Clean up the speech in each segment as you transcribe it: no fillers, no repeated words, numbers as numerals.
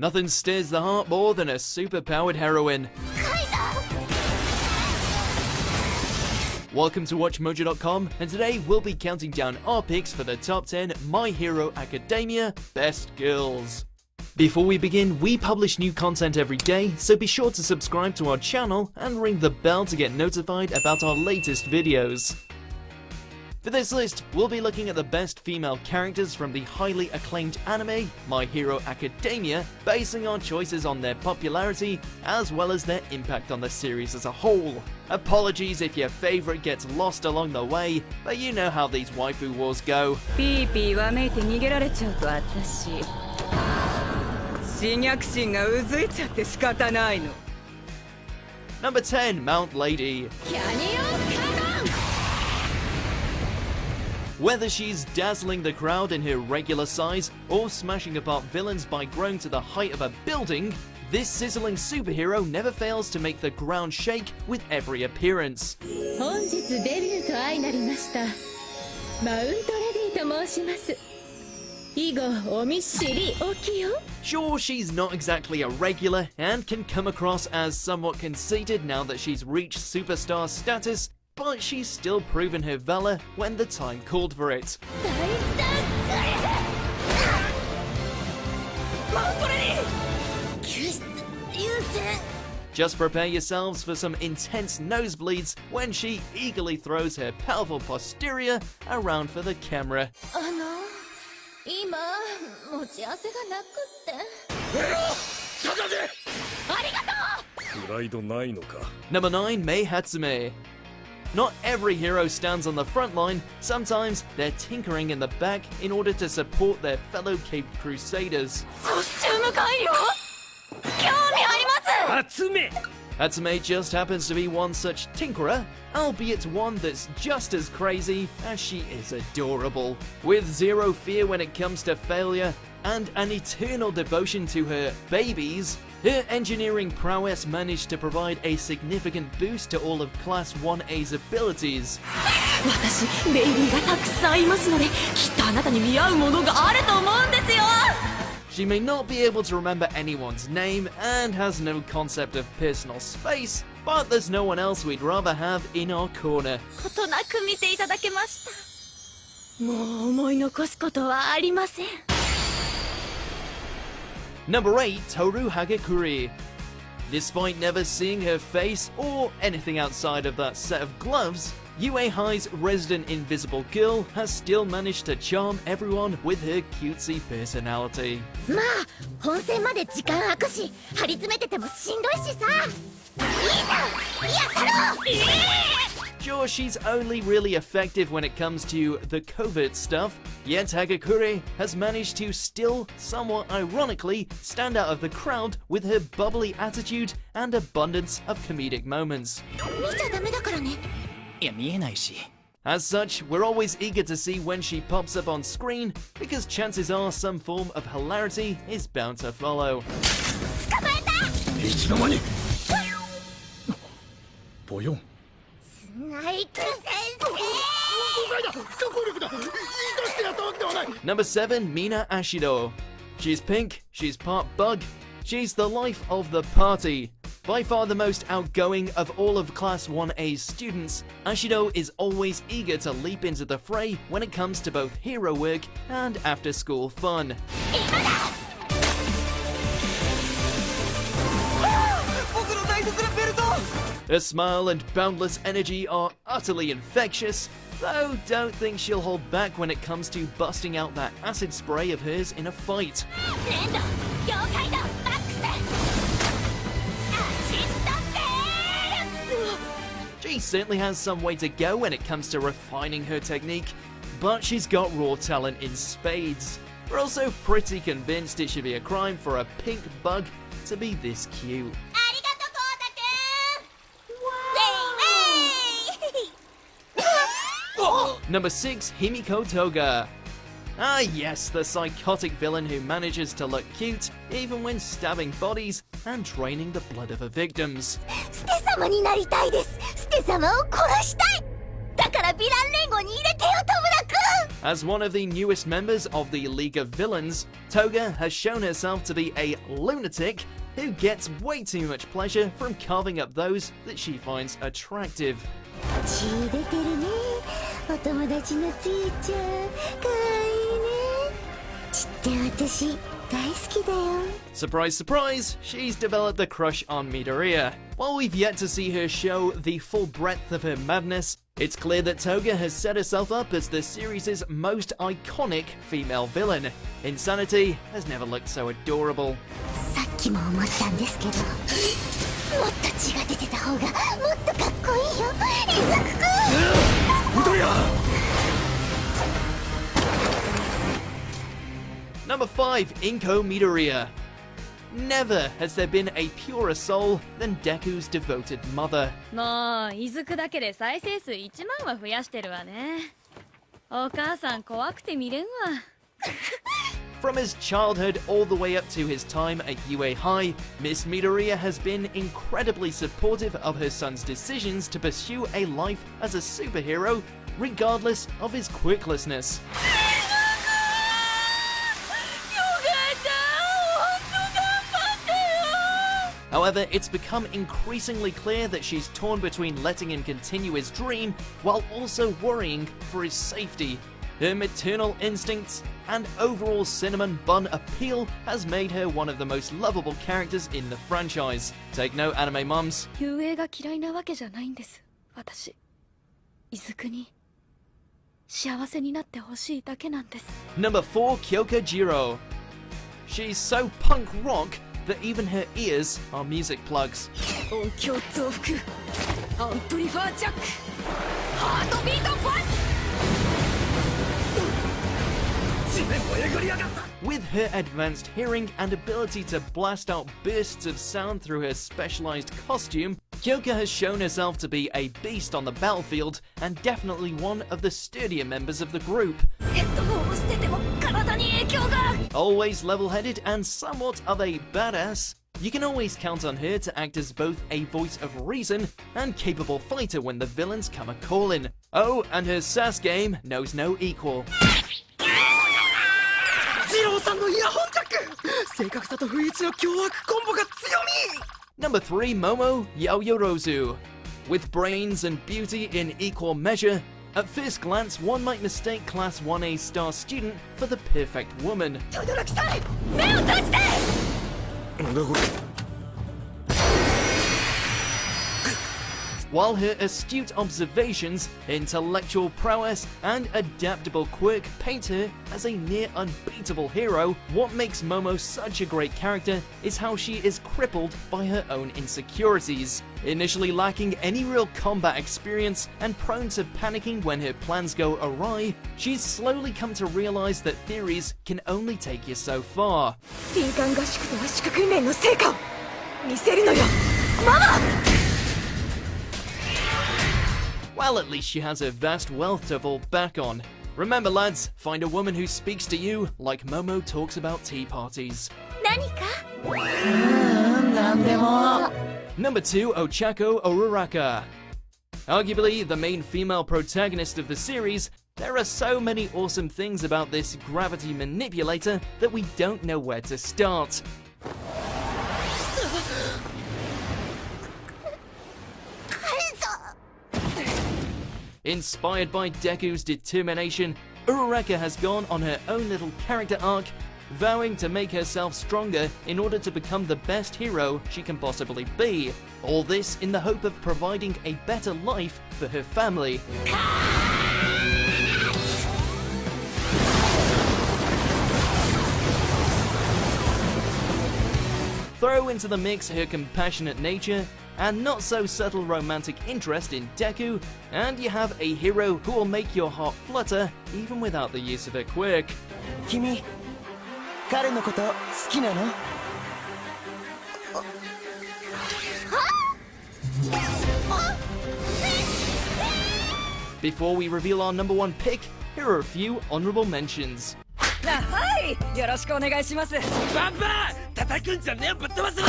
Nothing stirs the heart more than a superpowered heroine. Welcome to WatchMojo.com, and today we'll be counting down our picks for the top 10 My Hero Academia Best Girls. Before we begin, we publish new content every day, so be sure to subscribe to our channel and ring the bell to get notified about our latest videos. For this list, we'll be looking at the best female characters from the highly acclaimed anime My Hero Academia, basing our choices on their popularity as well as their impact on the series as a whole. Apologies if your favorite gets lost along the way, but you know how these waifu wars go. Number 10, Mount Lady. Whether she's dazzling the crowd in her regular size or smashing apart villains by growing to the height of a building, this sizzling superhero never fails to make the ground shake with every appearance. Sure, she's not exactly a regular and can come across as somewhat conceited now that she's reached superstar status, but she's still proven her valor when the time called for it. Just prepare yourselves for some intense nosebleeds when she eagerly throws her powerful posterior around for the camera. Number 9, Mei Hatsume. Not every hero stands on the front line, sometimes they're tinkering in the back in order to support their fellow Caped Crusaders. Hatsume just happens to be one such tinkerer, albeit one that's just as crazy as she is adorable. With zero fear when it comes to failure, and an eternal devotion to her babies, her engineering prowess managed to provide a significant boost to all of Class 1A's abilities. She may not be able to remember anyone's name and has no concept of personal space, but there's no one else we'd rather have in our corner. Number 8, Toru Hagakure. Despite never seeing her face or anything outside of that set of gloves, UA High's resident invisible girl has still managed to charm everyone with her cutesy personality. Sure, she's only really effective when it comes to the covert stuff, yet Hagakure has managed to still, somewhat ironically, stand out of the crowd with her bubbly attitude and abundance of comedic moments. As such, we're always eager to see when she pops up on screen, because chances are some form of hilarity is bound to follow. Number 7, Mina Ashido. She's pink, she's part bug, she's the life of the party. By far the most outgoing of all of Class 1A's students, Ashido is always eager to leap into the fray when it comes to both hero work and after-school fun. Her smile and boundless energy are utterly infectious, though don't think she'll hold back when it comes to busting out that acid spray of hers in a fight. She certainly has some way to go when it comes to refining her technique, but she's got raw talent in spades. We're also pretty convinced it should be a crime for a pink bug to be this cute. Number 6, Himiko Toga. Ah yes, the psychotic villain who manages to look cute even when stabbing bodies and draining the blood of her victims. As one of the newest members of the League of Villains, Toga has shown herself to be a lunatic who gets way too much pleasure from carving up those that she finds attractive. 血出てるねお友達のちーちゃんかわいいねちって私大好きだよ Surprise, surprise, she's developed a crush on Midoriya. While we've yet to see her show the full breadth of her madness, it's clear that Toga has set herself up as the series' most iconic female villain. Insanity has never looked so adorable. さっきも思ったんですけどもっと血が出てた方がもっとかっこいいよ伊作くんMidoriya! Number 5, Inko Midoriya. Never has there been a purer soul than Deku's devoted mother. もう伊豆だけで再生数1万は増やしてるわねお母さん怖くて見れんわ From his childhood all the way up to his time at UA High, Miss Midoriya has been incredibly supportive of her son's decisions to pursue a life as a superhero, regardless of his quirklessness. However, it's become increasingly clear that she's torn between letting him continue his dream while also worrying for his safety. Her maternal instincts and overall cinnamon bun appeal has made her one of the most lovable characters in the franchise. Take note, anime mums. 遊泳が嫌いなわけじゃないんです私伊豆に幸せになってほしいだけなんです Number 4, Kyoka Jiro. She's so punk rock that even her ears are music plugs. 音響増幅アンプリファージャックハートビートファイト With her advanced hearing and ability to blast out bursts of sound through her specialized costume, Kyoka has shown herself to be a beast on the battlefield and definitely one of the sturdier members of the group. ヘッドホンをしてても体に影響が Always level-headed and somewhat of a badass, you can always count on her to act as both a voice of reason and capable fighter when the villains come a-callin'. Oh, and her sass game knows no equal. ジローさんのイヤホンジャック正確さと不一の凶悪コンボが強み Number 3, Momo Yaoyorozu. With brains and beauty in equal measure, at first glance one might mistake Class 1A star student for the perfect woman. 轟きさん目を閉じて なんだこれ While her astute observations, intellectual prowess, and adaptable quirk paint her as a near unbeatable hero, what makes Momo such a great character is how she is crippled by her own insecurities. Initially lacking any real combat experience and prone to panicking when her plans go awry, she's slowly come to realize that theories can only take you so far. 林間合宿と圧縮訓練の成果を見せるのよママ Well, at least she has her vast wealth to fall back on. Remember, lads, find a woman who speaks to you like Momo talks about tea parties. 何か Number 2, Ochako Uraraka. Arguably the main female protagonist of the series, there are so many awesome things about this gravity manipulator that we don't know where to start. Inspired by Deku's determination, Uraraka has gone on her own little character arc, vowing to make herself stronger in order to become the best hero she can possibly be. All this in the hope of providing a better life for her family. Throw into the mix her compassionate nature and not so subtle romantic interest in Deku, and you have a hero who will make your heart flutter even without the use of a quirk. 君彼のこと好きなの Before we reveal our number 1 pick, here are a few honorable mentions. はいよろしくお願いしますバンバー叩くんじゃねえぶっ飛ばすな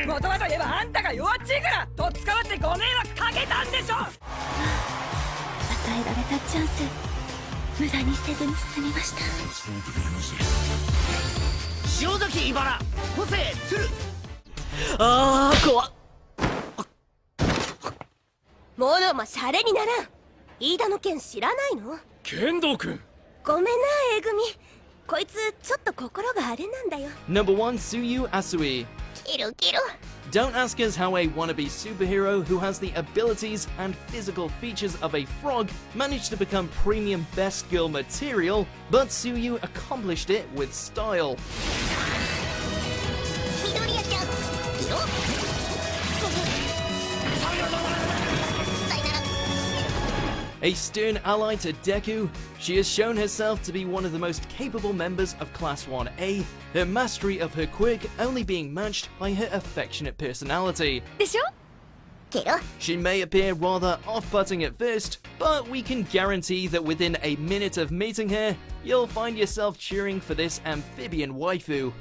もともと言えばあんたが弱っちいからとっ捕まってご迷惑かけたんでしょ与えられたチャンス無駄にせずに済みました。塩崎茨個性鶴。あー怖っ。モノマシャレにならん。飯田の件知らないの？剣道くん。ごめんな、えぐみ。こいつちょっと心があれなんだよ。 Number 1, Tsuyu Asui. キロキロ。 Don't ask us how a wannabe superhero who has the abilities and physical features of a frog managed to become premium best girl material, but Tsuyu accomplished it with style. 緑谷ちゃん、キロ。さよなら。 A stern ally to Deku, she has shown herself to be one of the most capable members of Class 1A, her mastery of her quirk only being matched by her affectionate personality. でしょ？キロ。 She may appear rather off-putting at first, but we can guarantee that within a minute of meeting her, you'll find yourself cheering for this amphibian waifu.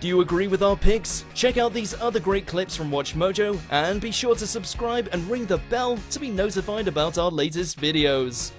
Do you agree with our picks? Check out these other great clips from Watch Mojo, and be sure to subscribe and ring the bell to be notified about our latest videos.